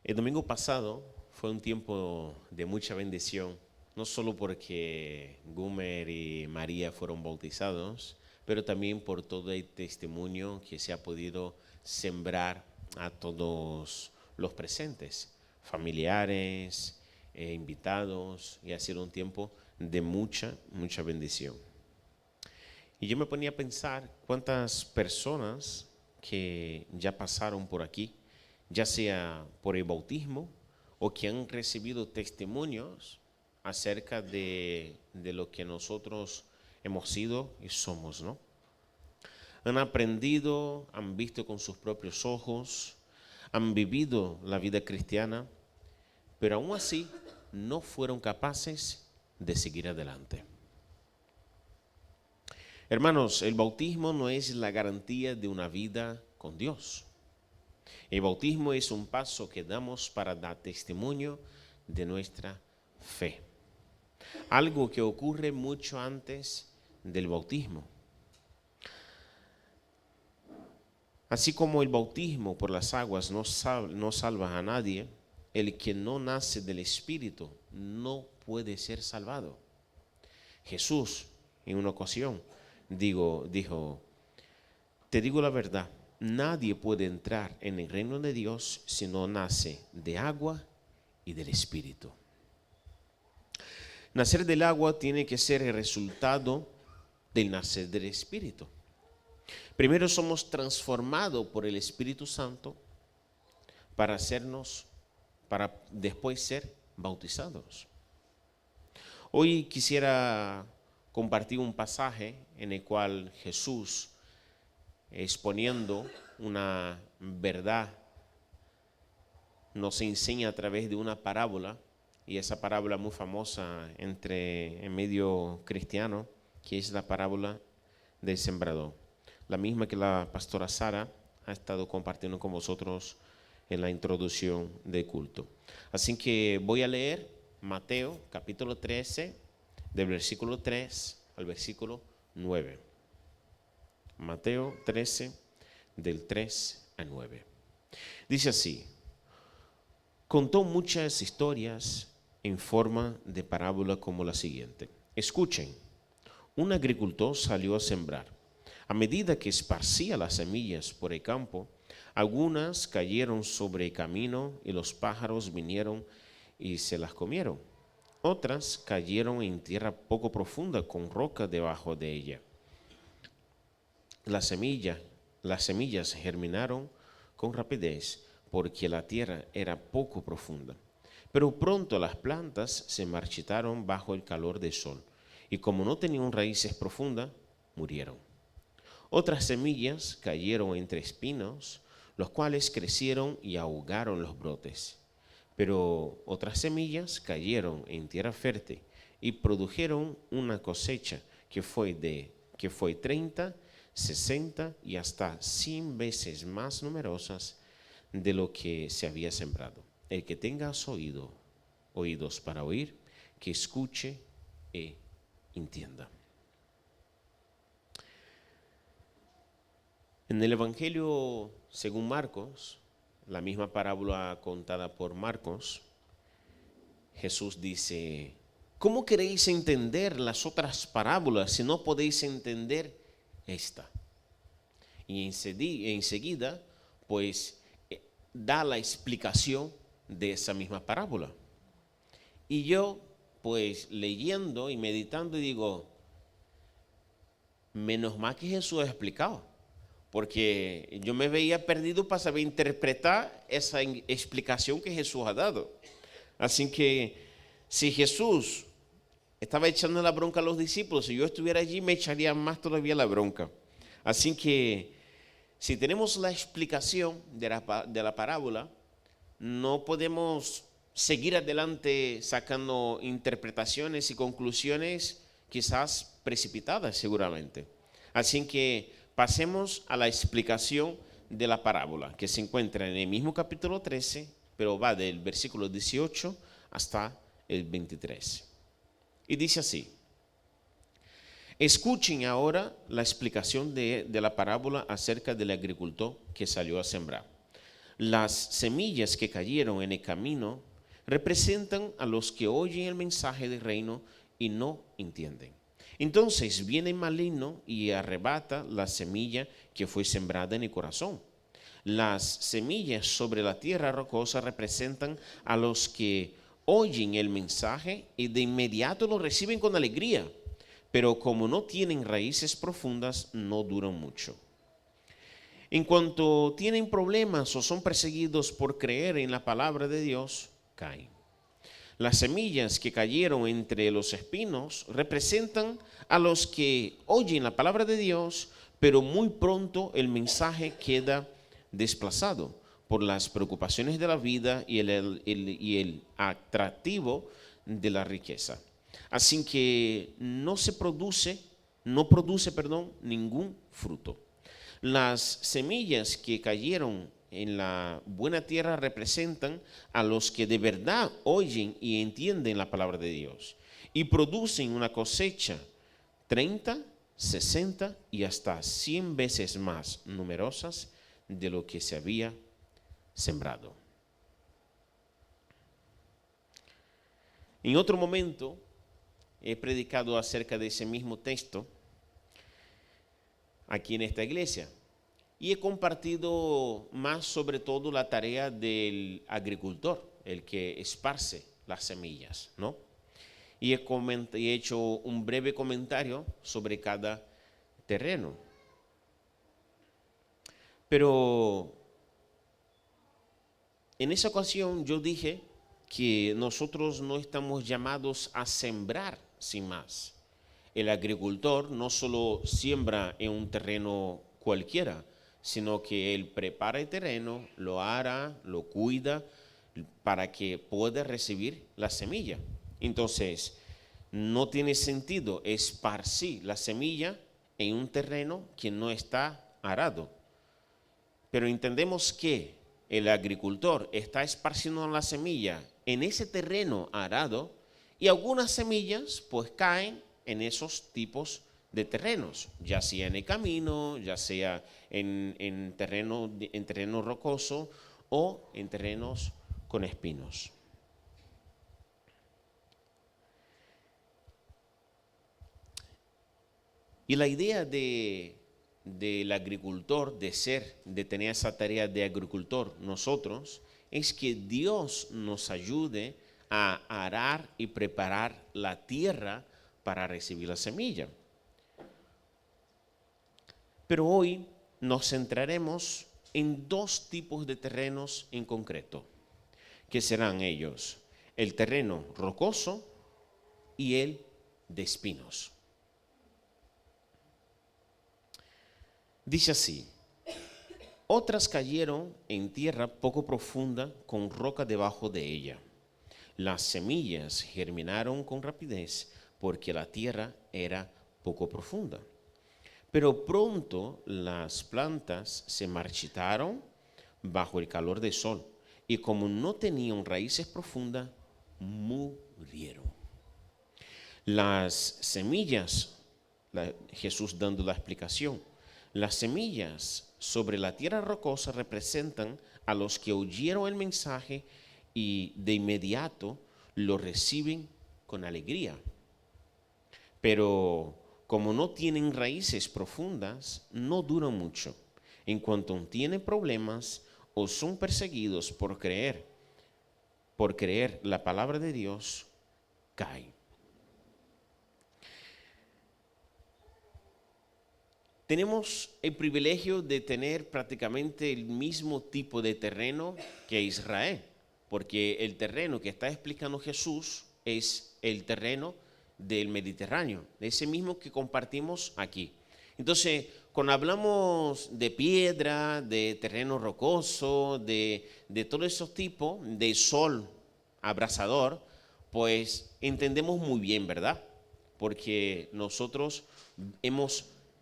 El domingo pasado fue un tiempo de mucha bendición, no solo porque Gumer y María fueron bautizados, pero también por todo el testimonio que se ha podido sembrar a todos los presentes, familiares, invitados, y ha sido un tiempo de mucha bendición. Y yo me ponía a pensar cuántas personas que ya pasaron por aquí, ya sea por el bautismo o que han recibido testimonios acerca de lo que nosotros hemos sido y somos, ¿no? Han aprendido, han visto con sus propios ojos, han vivido la vida cristiana, pero aún así no fueron capaces de seguir adelante. Hermanos, el bautismo no es la garantía de una vida con Dios. El bautismo es un paso que damos para dar testimonio de nuestra fe. Algo que ocurre mucho antes del bautismo. Así como el bautismo por las aguas no salva a nadie, el que no nace del Espíritu no puede ser salvado. Jesús, en una ocasión, dijo, te digo la verdad, nadie puede entrar en el reino de Dios si no nace de agua y del Espíritu. Nacer del agua tiene que ser el resultado del nacer del Espíritu. Primero somos transformados por el Espíritu Santo para después ser bautizados. Hoy quisiera compartir un pasaje en el cual Jesús, exponiendo una verdad, nos enseña a través de una parábola, y esa parábola muy famosa en medio cristiano, que es la parábola del sembrador, la misma que la pastora Sara ha estado compartiendo con vosotros en la introducción del culto. Así que voy a leer Mateo capítulo 13, del versículo 3 al versículo 9. Mateo 13, del 3 al 9. Dice así: contó muchas historias en forma de parábola como la siguiente. Escuchen, un agricultor salió a sembrar. A medida que esparcía las semillas por el campo, algunas cayeron sobre el camino y los pájaros vinieron y se las comieron. Otras cayeron en tierra poco profunda con roca debajo de ella. Las semillas germinaron con rapidez porque la tierra era poco profunda. Pero pronto las plantas se marchitaron bajo el calor del sol y como no tenían raíces profundas, murieron. Otras semillas cayeron entre espinos, los cuales crecieron y ahogaron los brotes. Pero otras semillas cayeron en tierra fértil y produjeron una cosecha que fue 30, 60 y hasta 100 veces más numerosas de lo que se había sembrado. El que tenga oídos para oír, que escuche e entienda. En el Evangelio según Marcos, la misma parábola contada por Marcos, Jesús dice: ¿cómo queréis entender las otras parábolas si no podéis entender esta? Y enseguida, pues, da la explicación de esa misma parábola. Y yo, pues, leyendo y meditando, digo, menos mal que Jesús ha explicado, porque yo me veía perdido para saber interpretar esa explicación que Jesús ha dado. Así que si Jesús estaba echando la bronca a los discípulos, si yo estuviera allí me echaría más todavía la bronca. Así que si tenemos la explicación de la parábola, no podemos seguir adelante sacando interpretaciones y conclusiones quizás precipitadas seguramente. Así que pasemos a la explicación de la parábola, que se encuentra en el mismo capítulo 13, pero va del versículo 18 hasta el 23. Y dice así: escuchen ahora la explicación de la parábola acerca del agricultor que salió a sembrar. Las semillas que cayeron en el camino representan a los que oyen el mensaje del reino y no entienden. Entonces viene el maligno y arrebata la semilla que fue sembrada en el corazón. Las semillas sobre la tierra rocosa representan a los que oyen el mensaje y de inmediato lo reciben con alegría, pero como no tienen raíces profundas, no duran mucho. En cuanto tienen problemas o son perseguidos por creer en la palabra de Dios, caen. Las semillas que cayeron entre los espinos representan a los que oyen la palabra de Dios, pero muy pronto el mensaje queda desplazado por las preocupaciones de la vida y el atractivo de la riqueza. Así que no produce ningún fruto. Las semillas que cayeron en la buena tierra representan a los que de verdad oyen y entienden la palabra de Dios y producen una cosecha 30, 60 y hasta 100 veces más numerosas de lo que se había sembrado. En otro momento he predicado acerca de ese mismo texto aquí en esta iglesia y he compartido más sobre todo la tarea del agricultor, el que esparce las semillas, ¿no? Y he hecho un breve comentario sobre cada terreno. Pero en esa ocasión yo dije que nosotros no estamos llamados a sembrar sin más. El agricultor no solo siembra en un terreno cualquiera, sino que él prepara el terreno, lo ara, lo cuida para que pueda recibir la semilla. Entonces, no tiene sentido esparcir la semilla en un terreno que no está arado. Pero entendemos que el agricultor está esparciendo la semilla en ese terreno arado y algunas semillas pues caen en esos tipos de terrenos, ya sea en el camino, ya sea en terreno rocoso o en terrenos con espinos. Y la idea del agricultor, de tener esa tarea de agricultor nosotros, es que Dios nos ayude a arar y preparar la tierra para recibir la semilla. Pero hoy nos centraremos en dos tipos de terrenos en concreto, que serán ellos, el terreno rocoso y el de espinos. Dice así: otras cayeron en tierra poco profunda con roca debajo de ella. Las semillas germinaron con rapidez porque la tierra era poco profunda. Pero pronto las plantas se marchitaron bajo el calor del sol y como no tenían raíces profundas, murieron. Las semillas, Jesús dando la explicación, las semillas sobre la tierra rocosa representan a los que oyeron el mensaje y de inmediato lo reciben con alegría. Pero como no tienen raíces profundas, no duran mucho. En cuanto tienen problemas o son perseguidos por creer la palabra de Dios, caen. Tenemos el privilegio de tener prácticamente el mismo tipo de terreno que Israel, porque el terreno que está explicando Jesús es el terreno del Mediterráneo, ese mismo que compartimos aquí. Entonces, cuando hablamos de piedra, de terreno rocoso, de todos esos tipos, de sol abrasador, pues entendemos muy bien, ¿verdad? Porque nosotros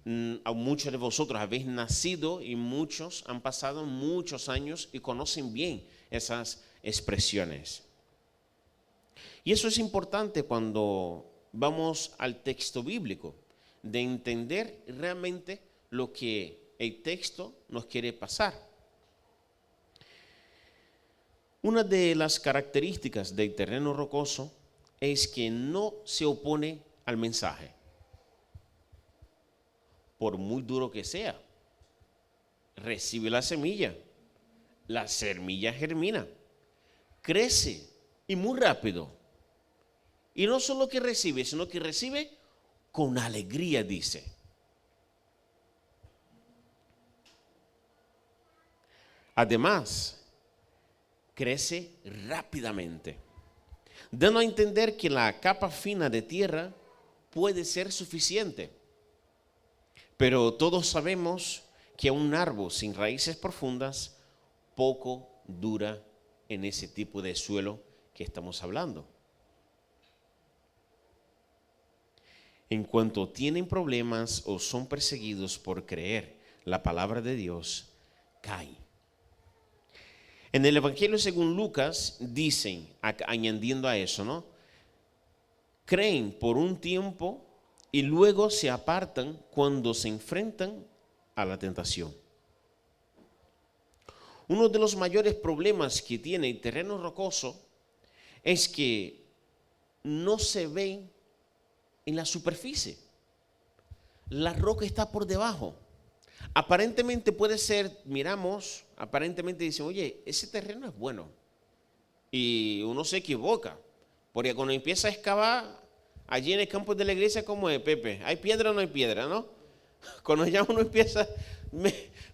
muchos de vosotros habéis nacido y muchos han pasado muchos años y conocen bien esas expresiones. Y eso es importante cuando vamos al texto bíblico, de entender realmente lo que el texto nos quiere pasar. Una de las características del terreno rocoso es que no se opone al mensaje, por muy duro que sea. Recibe la semilla germina, crece y muy rápido. Y no solo que recibe, sino que recibe con alegría, dice. Además, crece rápidamente, dando a entender que la capa fina de tierra puede ser suficiente. Pero todos sabemos que un árbol sin raíces profundas poco dura en ese tipo de suelo que estamos hablando. En cuanto tienen problemas o son perseguidos por creer la palabra de Dios, caen. En el Evangelio según Lucas dicen, añadiendo a eso, ¿no? Creen por un tiempo y luego se apartan cuando se enfrentan a la tentación. Uno de los mayores problemas que tiene el terreno rocoso es que no se ve en la superficie. La roca está por debajo. Aparentemente puede ser, miramos, aparentemente dicen, oye, ese terreno es bueno. Y uno se equivoca, porque cuando empieza a excavar, allí en el campo de la iglesia, ¿cómo es, Pepe? ¿Hay piedra o no hay piedra, no? Cuando ya uno empieza,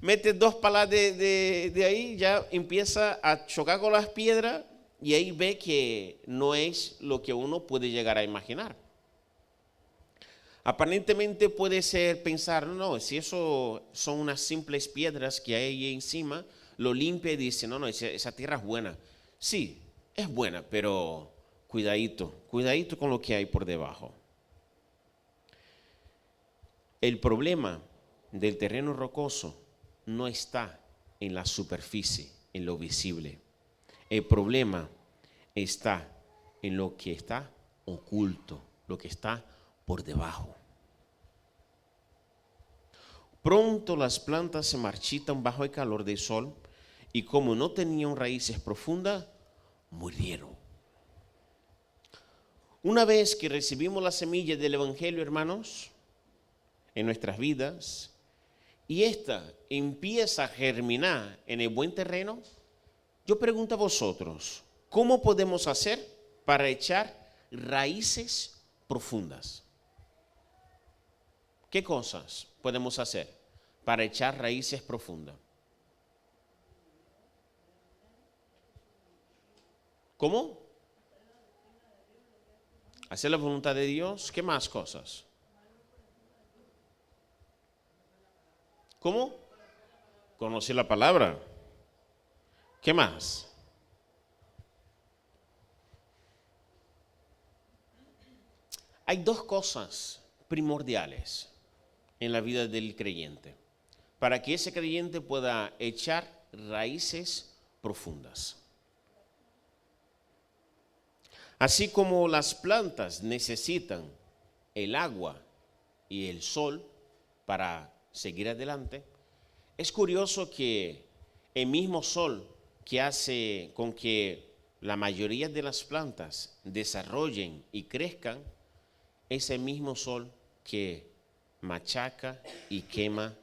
mete 2 palas de ahí, ya empieza a chocar con las piedras y ahí ve que no es lo que uno puede llegar a imaginar. Aparentemente puede ser pensar, no, si eso son unas simples piedras que hay ahí encima, lo limpia y dice, no, esa tierra es buena. Sí, es buena, pero cuidadito con lo que hay por debajo. El problema del terreno rocoso no está en la superficie, en lo visible. El problema está en lo que está oculto, lo que está por debajo. Pronto las plantas se marchitan bajo el calor del sol y como no tenían raíces profundas, murieron. Una vez que recibimos la semilla del Evangelio, hermanos, en nuestras vidas, y esta empieza a germinar en el buen terreno, yo pregunto a vosotros, ¿cómo podemos hacer para echar raíces profundas? ¿Qué cosas podemos hacer para echar raíces profundas? ¿Cómo? Hacer la voluntad de Dios. ¿Qué más cosas? ¿Cómo? Conocer la palabra. ¿Qué más? Hay 2 cosas primordiales en la vida del creyente para que ese creyente pueda echar raíces profundas. Así como las plantas necesitan el agua y el sol para seguir adelante, es curioso que el mismo sol que hace con que la mayoría de las plantas desarrollen y crezcan, es el mismo sol que machaca y quema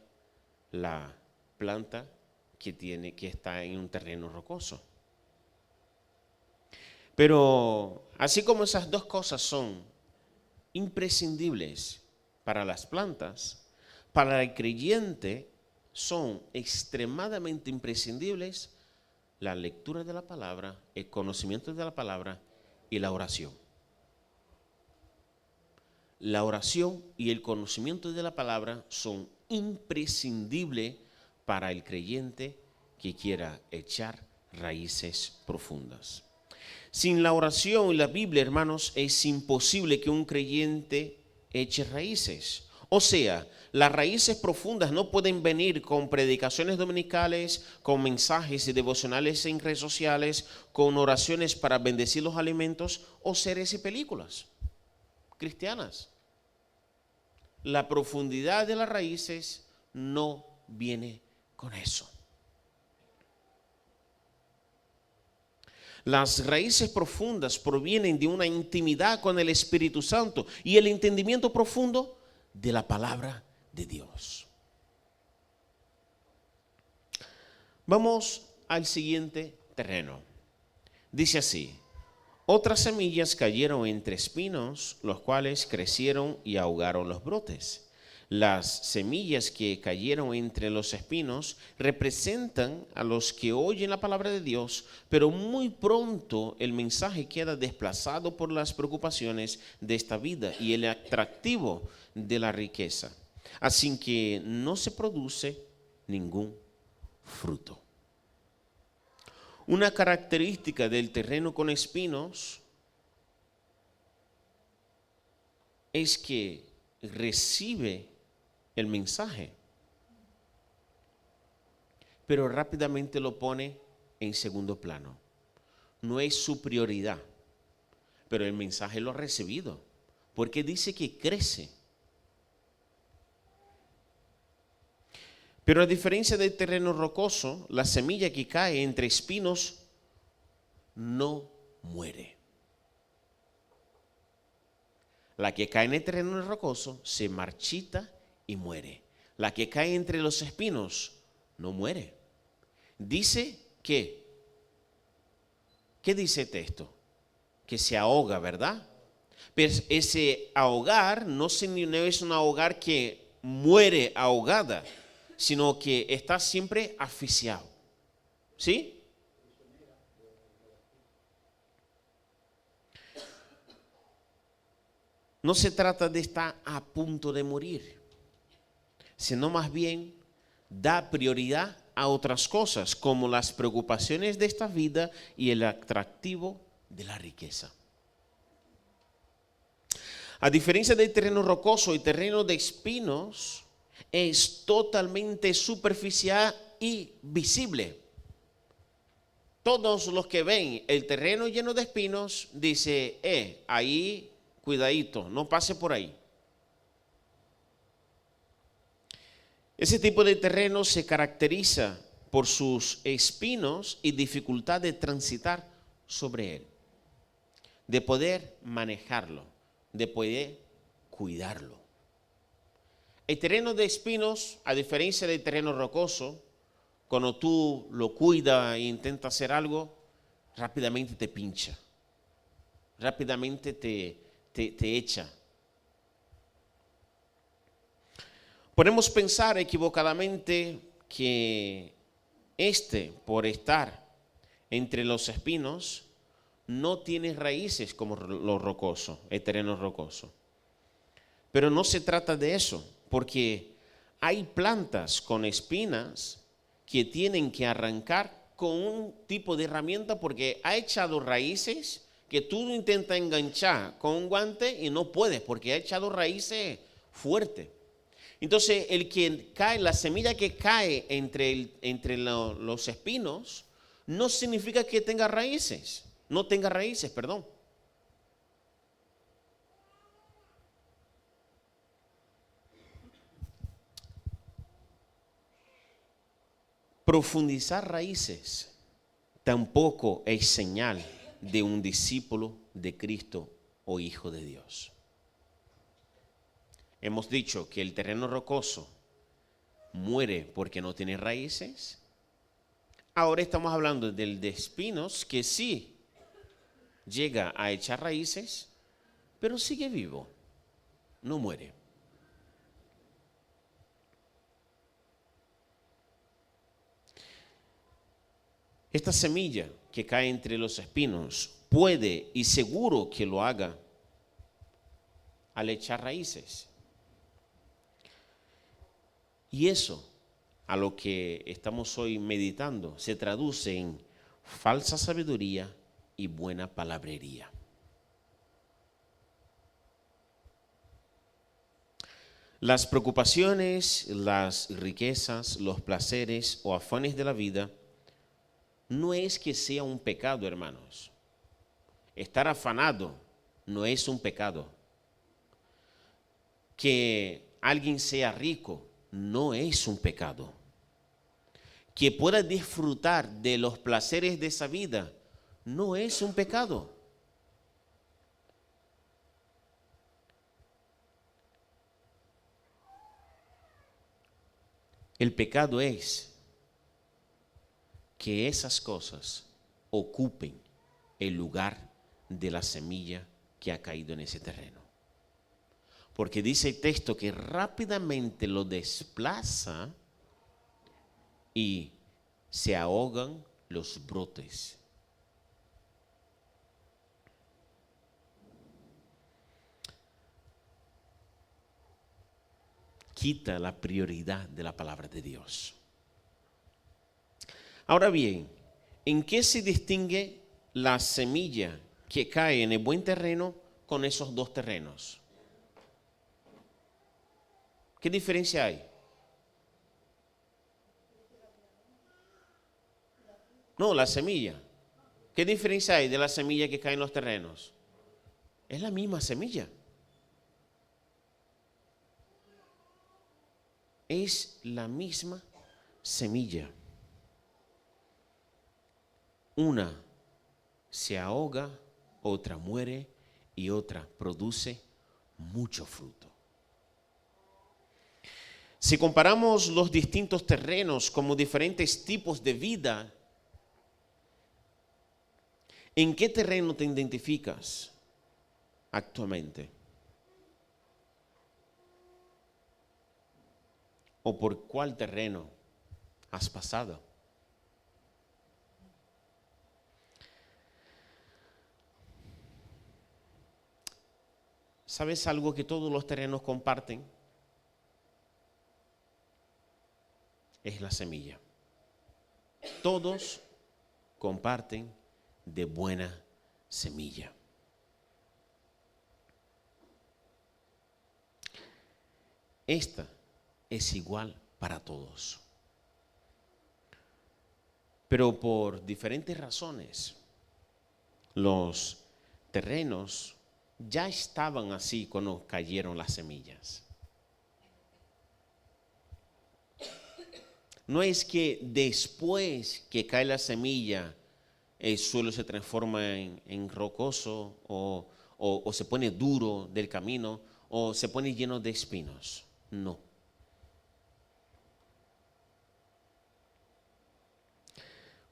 la planta que está en un terreno rocoso. Pero así como esas 2 cosas son imprescindibles para las plantas, para el creyente son extremadamente imprescindibles la lectura de la palabra, el conocimiento de la palabra y la oración. La oración y el conocimiento de la palabra son imprescindibles para el creyente que quiera echar raíces profundas. Sin la oración y la Biblia, hermanos, es imposible que un creyente eche raíces. O sea, las raíces profundas no pueden venir con predicaciones dominicales, con mensajes y devocionales en redes sociales, con oraciones para bendecir los alimentos o series y películas cristianas. La profundidad de las raíces no viene con eso. Las raíces profundas provienen de una intimidad con el Espíritu Santo y el entendimiento profundo de la palabra de Dios. Vamos al siguiente terreno. Dice así: otras semillas cayeron entre espinos, los cuales crecieron y ahogaron los brotes. Las semillas que cayeron entre los espinos representan a los que oyen la palabra de Dios, pero muy pronto el mensaje queda desplazado por las preocupaciones de esta vida y el atractivo de la riqueza, así que no se produce ningún fruto. Una característica del terreno con espinos es que recibe el mensaje, pero rápidamente lo pone en segundo plano. No es su prioridad, pero el mensaje lo ha recibido, porque dice que crece. Pero a diferencia del terreno rocoso, la semilla que cae entre espinos no muere. La que cae en el terreno rocoso se marchita y muere. La que cae entre los espinos no muere. Dice que, ¿qué dice el texto? Que se ahoga, ¿verdad? Pero ese ahogar no es un ahogar que muere ahogada, sino que está siempre asfixiado. ¿Sí? No se trata de estar a punto de morir, sino más bien da prioridad a otras cosas, como las preocupaciones de esta vida y el atractivo de la riqueza. A diferencia del terreno rocoso y terreno de espinos, es totalmente superficial y visible. Todos los que ven el terreno lleno de espinos dicen, ahí cuidadito, no pase por ahí. Ese tipo de terreno se caracteriza por sus espinos y dificultad de transitar sobre él, de poder manejarlo, de poder cuidarlo. El terreno de espinos, a diferencia del terreno rocoso, cuando tú lo cuidas e intentas hacer algo, rápidamente te pincha, rápidamente te echa. Podemos pensar equivocadamente que por estar entre los espinos, no tiene raíces como lo rocoso, el terreno rocoso. Pero no se trata de eso, porque hay plantas con espinas que tienen que arrancar con un tipo de herramienta porque ha echado raíces que tú intentas enganchar con un guante y no puedes porque ha echado raíces fuertes. Entonces, la semilla que cae entre los espinos no significa que tenga raíces, no tenga raíces, perdón. Profundizar raíces tampoco es señal de un discípulo de Cristo o hijo de Dios. Hemos dicho que el terreno rocoso muere porque no tiene raíces. Ahora estamos hablando del de espinos que sí llega a echar raíces, pero sigue vivo, no muere. Esta semilla que cae entre los espinos puede y seguro que lo haga al echar raíces. Y eso, a lo que estamos hoy meditando, se traduce en falsa sabiduría y buena palabrería. Las preocupaciones, las riquezas, los placeres o afanes de la vida no es que sea un pecado, hermanos. Estar afanado no es un pecado. Que alguien sea rico no es un pecado. Que pueda disfrutar de los placeres de esa vida no es un pecado. El pecado es que esas cosas ocupen el lugar de la semilla que ha caído en ese terreno. Porque dice el texto que rápidamente lo desplaza y se ahogan los brotes. Quita la prioridad de la palabra de Dios. Ahora bien, ¿en qué se distingue la semilla que cae en el buen terreno con esos dos terrenos? ¿Qué diferencia hay? No, la semilla. ¿Qué diferencia hay de la semilla que cae en los terrenos? Es la misma semilla. Es la misma semilla. Una se ahoga, otra muere y otra produce mucho fruto. Si comparamos los distintos terrenos como diferentes tipos de vida, ¿en qué terreno te identificas actualmente? ¿O por cuál terreno has pasado? ¿Sabes algo que todos los terrenos comparten? Es la semilla. Todos comparten de buena semilla. Esta es igual para todos. Pero por diferentes razones, los terrenos ya estaban así cuando cayeron las semillas. No es que después que cae la semilla, el suelo se transforma en rocoso o se pone duro del camino o se pone lleno de espinos. No.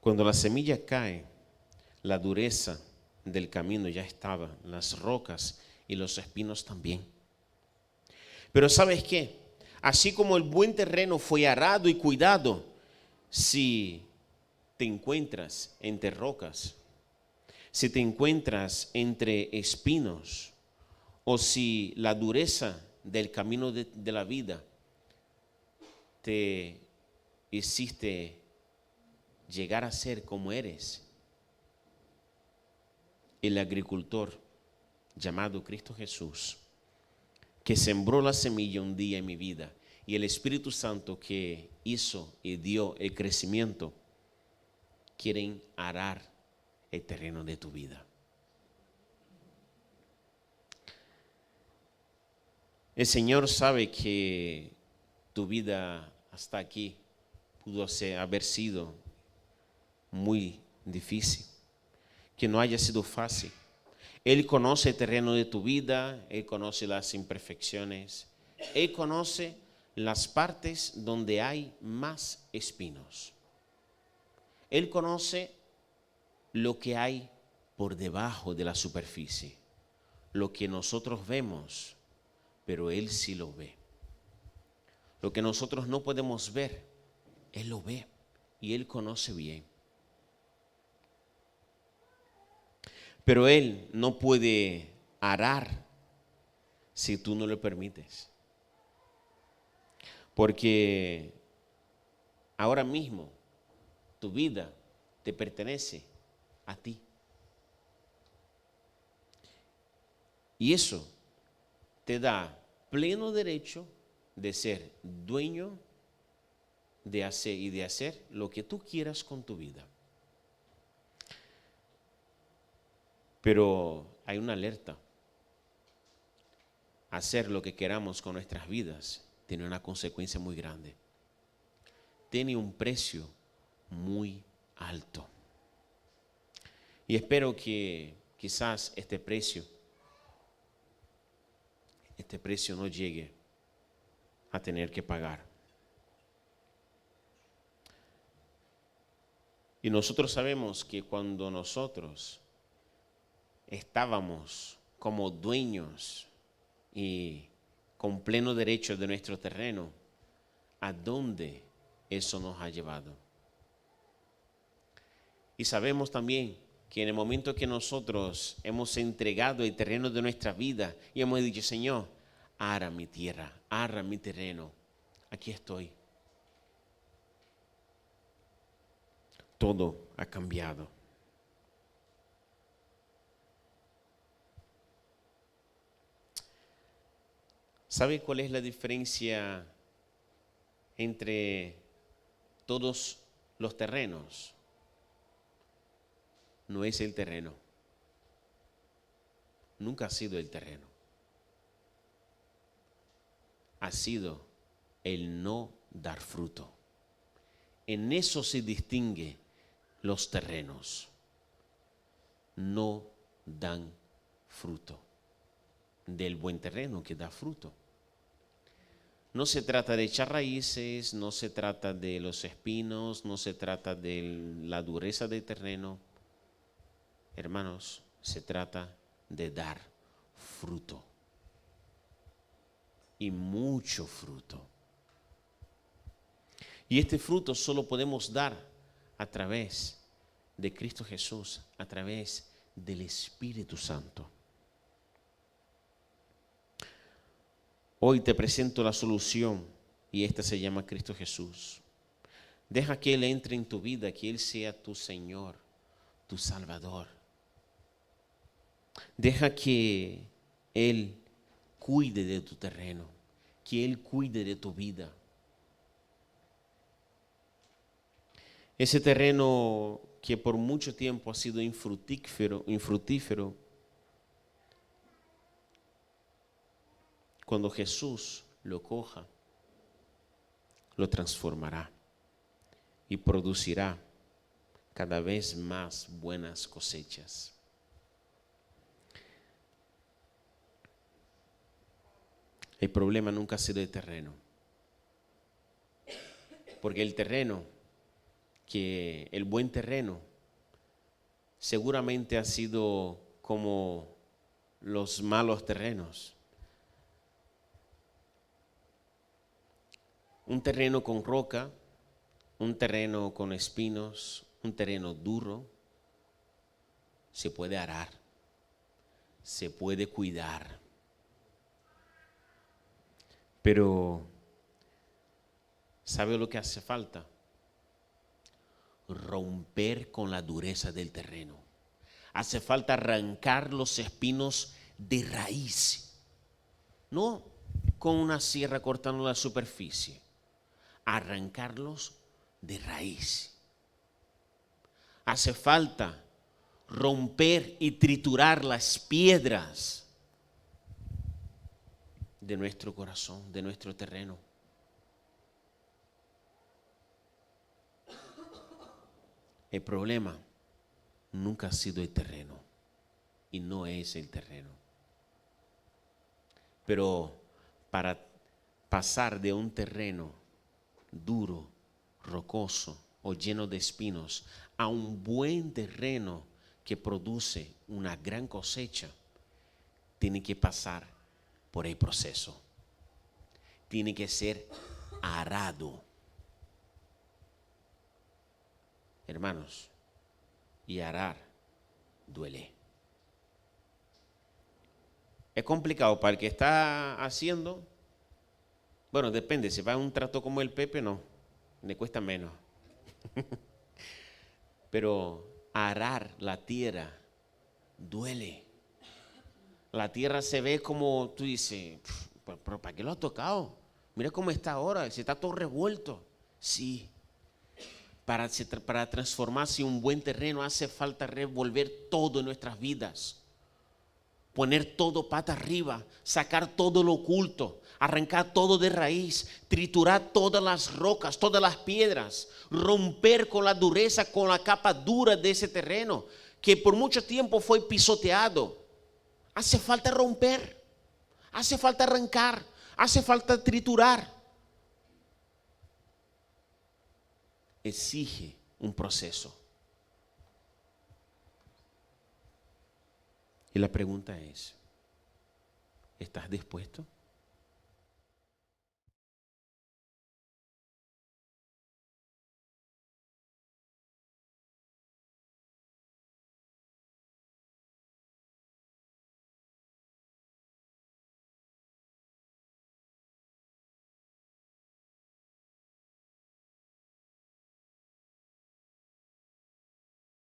Cuando la semilla cae, la dureza del camino ya estaba, las rocas y los espinos también. Pero ¿sabes qué? Así como el buen terreno fue arado y cuidado, si te encuentras entre rocas, si te encuentras entre espinos, o si la dureza del camino de la vida te hiciste llegar a ser como eres, el agricultor llamado Cristo Jesús, que sembró la semilla un día en mi vida, y el Espíritu Santo que hizo y dio el crecimiento, quieren arar el terreno de tu vida. El Señor sabe que tu vida hasta aquí pudo haber sido muy difícil, que no haya sido fácil. Él conoce el terreno de tu vida, Él conoce las imperfecciones, Él conoce las partes donde hay más espinos. Él conoce lo que hay por debajo de la superficie, lo que nosotros vemos, pero Él sí lo ve. Lo que nosotros no podemos ver, Él lo ve y Él conoce bien. Pero Él no puede arar si tú no le permites. Porque ahora mismo tu vida te pertenece a ti. Y eso te da pleno derecho de ser dueño de hacer lo que tú quieras con tu vida. Pero hay una alerta. Hacer lo que queramos con nuestras vidas tiene una consecuencia muy grande. Tiene un precio muy alto. Y espero que quizás este precio no llegue a tener que pagar. Y nosotros sabemos que cuando nosotros estábamos como dueños y con pleno derecho de nuestro terreno, ¿a dónde eso nos ha llevado? Y sabemos también que en el momento que nosotros hemos entregado el terreno de nuestra vida y hemos dicho, Señor, ara mi tierra, ara mi terreno, aquí estoy. Todo ha cambiado. ¿Sabe cuál es la diferencia entre todos los terrenos? No es el terreno. Nunca ha sido el terreno. Ha sido el no dar fruto. En eso se distingue los terrenos. No dan fruto. Del buen terreno que da fruto. No se trata de echar raíces, no se trata de los espinos, no se trata de la dureza del terreno. Hermanos, se trata de dar fruto. Y mucho fruto. Y este fruto solo podemos dar a través de Cristo Jesús, a través del Espíritu Santo. Hoy te presento la solución y esta se llama Cristo Jesús. Deja que Él entre en tu vida, que Él sea tu Señor, tu Salvador. Deja que Él cuide de tu terreno, que Él cuide de tu vida. Ese terreno que por mucho tiempo ha sido infructífero, cuando Jesús lo coja, lo transformará y producirá cada vez más buenas cosechas. El problema nunca ha sido el terreno, porque el buen terreno seguramente ha sido como los malos terrenos. Un terreno con roca, un terreno con espinos, un terreno duro, se puede arar, se puede cuidar. Pero, ¿sabe lo que hace falta? Romper con la dureza del terreno. Hace falta arrancar los espinos de raíz. No con una sierra cortando la superficie. Arrancarlos de raíz. Hace falta romper y triturar las piedras de nuestro corazón, de nuestro terreno. El problema nunca ha sido el terreno y no es el terreno. Pero para pasar de un terreno duro, rocoso o lleno de espinos a un buen terreno que produce una gran cosecha, tiene que pasar por el proceso. Tiene que ser arado. Hermanos, y arar duele. Es complicado para el que está haciendo. Bueno, depende, si va a un trato como el Pepe, no, le cuesta menos. Pero arar la tierra duele. La tierra se ve como, tú dices, pero ¿para qué lo has tocado? Mira cómo está ahora, se está todo revuelto. Sí, para transformarse en un buen terreno hace falta revolver todo en nuestras vidas. Poner todo pata arriba, sacar todo lo oculto, arrancar todo de raíz, triturar todas las rocas, todas las piedras, romper con la dureza, con la capa dura de ese terreno. que por mucho tiempo fue pisoteado. Hace falta romper, hace falta arrancar, hace falta triturar. Exige un proceso. Y la pregunta es, ¿estás dispuesto?